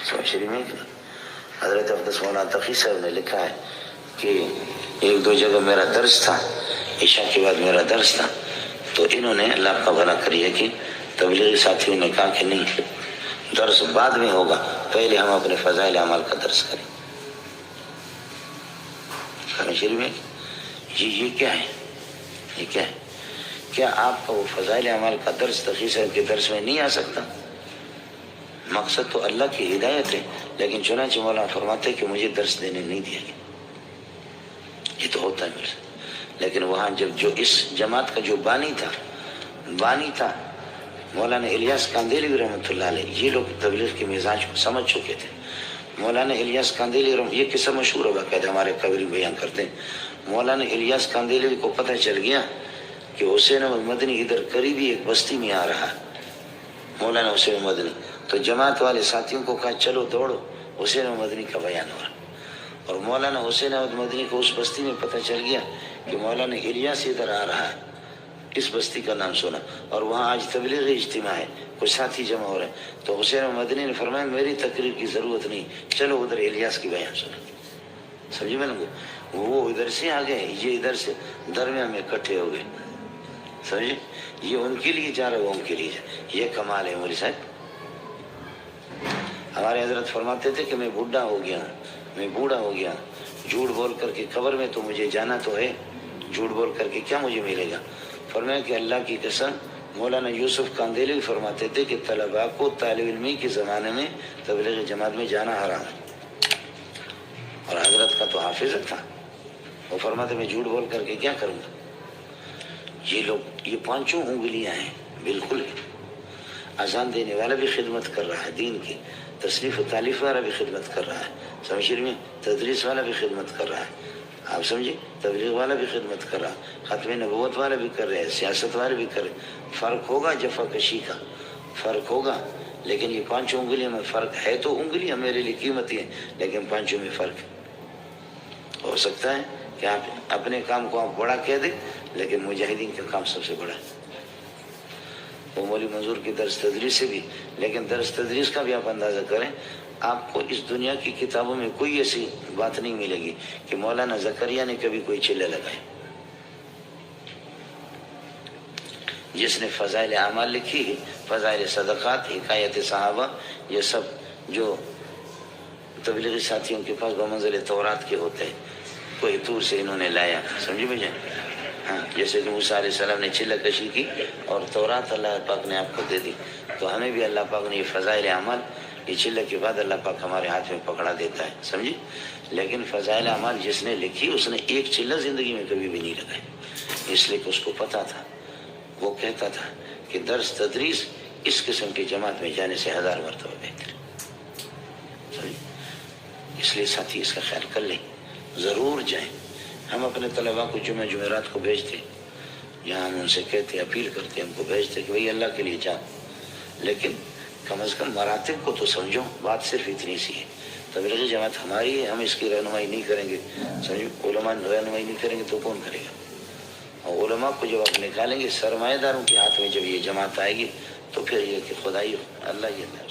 شریف میں حضرت اقدس مولانا تقی صاحب نے لکھا ہے کہ ایک دو جگہ میرا درس تھا، عشاء کے بعد میرا درس تھا، تو انہوں نے اللہ کا بھلا کریے کہ تبلیغی ساتھیوں نے کہا کہ نہیں، درس بعد میں ہوگا، پہلے ہم اپنے فضائل اعمال کا درس کریں۔ شریف میں یہ کیا ہے؟ یہ کیا ہے؟ کیا آپ کا وہ فضائل اعمال کا درس تقی صاحب کے درس میں نہیں آ سکتا؟ مقصد تو اللہ کی ہدایت ہے، لیکن چنانچہ مولانا فرماتے کہ مجھے درس دینے نہیں دیا گیا۔ یہ تو ہوتا ہے میرے سے، لیکن وہاں جب جو اس جماعت کا جو بانی تھا مولانا الیاس کاندیلی رحمۃ اللہ علیہ، یہ لوگ تبلیغ کے مزاج کو سمجھ چکے تھے۔ مولانا الیاس کاندیلی یہ قصہ مشہور ہوگا، کہتے ہمارے قبری بیان کرتے ہیں، مولانا الیاس کاندیلی کو پتہ چل گیا کہ حسین احمد مدنی ادھر قریبی ایک بستی میں آ رہا ہے، مولانا حسین احمد مدنی، تو جماعت والے ساتھیوں کو کہا چلو دوڑو، حسین احمد مدنی کا بیان ہو رہا۔ اور مولانا حسین احمد مدنی کو اس بستی میں پتہ چل گیا کہ مولانا الیاس ادھر آ رہا ہے، اس بستی کا نام سنا، اور وہاں آج تبلیغی اجتماع ہے، کچھ ساتھی جمع ہو رہے ہیں، تو حسین احمد مدنی نے فرمایا میری تقریر کی ضرورت نہیں، چلو ادھر الیاس کی بیان سنا۔ سمجھے میں نے؟ وہ ادھر سے آ گئے، یہ ادھر سے، درمیان میں اکٹھے ہو گئے۔ سمجھے؟ یہ ان کے لیے جا رہا ہے، وہ ان کے لیے جا رہا ہے۔ یہ کمال ہے مولوی صاحب۔ ہمارے حضرت فرماتے تھے کہ میں بوڑھا ہو گیا ہوں، جھوٹ بول کر کے قبر میں تو مجھے جانا تو ہے، جھوٹ بول کر کے کیا مجھے ملے گا؟ فرمایا کہ اللہ کی قسم، مولانا یوسف کاندیلی فرماتے تھے کہ طلباء کو طالب علمی کے زمانے میں تبلیغی جماعت میں جانا حرام ہے، اور حضرت کا تو حافظ تھا، وہ فرماتے میں جھوٹ بول کر کے کیا کروں گا؟ یہ لوگ، یہ پانچوں انگلیاں ہیں، بالکل ہے۔ اذان دینے والا بھی خدمت کر رہا ہے دین کی، تصنیف و تالیف والا بھی خدمت کر رہا ہے، سمجھ میں، تدریس والا بھی خدمت کر رہا ہے، آپ سمجھے، تبلیغ والا بھی خدمت کر رہا ہے، ختم نبوت والا بھی کر رہے ہیں، سیاست والے بھی کر رہے ہیں۔ فرق ہوگا جفا کشی کا، فرق ہوگا، لیکن یہ پانچوں انگلیوں میں فرق ہے۔ تو انگلیاں میرے لیے قیمتی ہیں، لیکن پانچوں میں فرق ہے۔ ہو سکتا ہے کہ آپ اپنے کام کو آپ بڑا کہہ دیں، لیکن مجاہدین کا کام سب سے بڑا ہے۔ وہ مولوی منظور کی درس تدریس سے بھی، لیکن درس تدریس کا بھی آپ اندازہ کریں، آپ کو اس دنیا کی کتابوں میں کوئی ایسی بات نہیں ملے گی کہ مولانا زکریا نے کبھی کوئی چلہ لگائے۔ جس نے فضائل اعمال لکھی ہے، فضائل صدقات، حکایت صحابہ، یہ سب جو تبلیغی ساتھیوں کے پاس بمنزل تورات کے ہوتے ہیں، کوئی طور سے انہوں نے لایا، سمجھے بھائی؟ ہاں، جیسے کہ موسیٰ علیہ السلام نے چلہ کشی کی اور تورات اللہ پاک نے آپ کو دے دی، تو ہمیں بھی اللہ پاک نے یہ فضائل اعمال، یہ چلہ کے بعد اللہ پاک ہمارے ہاتھ میں پکڑا دیتا ہے، سمجھے؟ لیکن فضائل اعمال جس نے لکھی، اس نے ایک چلہ زندگی میں کبھی بھی نہیں لگائی، اس لیے کہ اس کو پتا تھا، وہ کہتا تھا کہ درس تدریس اس قسم کی جماعت میں جانے سے 1000 مرتبہ بہتر ہے۔ اس لیے ساتھی اس کا خیال کر لیں، ضرور جائیں۔ ہم اپنے طلباء کو جمعرات کو بھیجتے، یہاں ہم ان سے کہتے، اپیل کرتے، ہم کو بھیجتے کہ بھئی اللہ کے لیے جاؤ، لیکن کم از کم مراتب کو تو سمجھو۔ بات صرف اتنی سی ہے، تبلیغی جماعت ہماری ہے، ہم اس کی رہنمائی نہیں کریں گے، سمجھو، علماء رہنمائی نہیں کریں گے تو کون کرے گا؟ اور علماء کو جب آپ نکالیں گے، سرمایہ داروں کے ہاتھ میں جب یہ جماعت آئے گی، تو پھر یہ کہ خدائی اللہ یہ ہے۔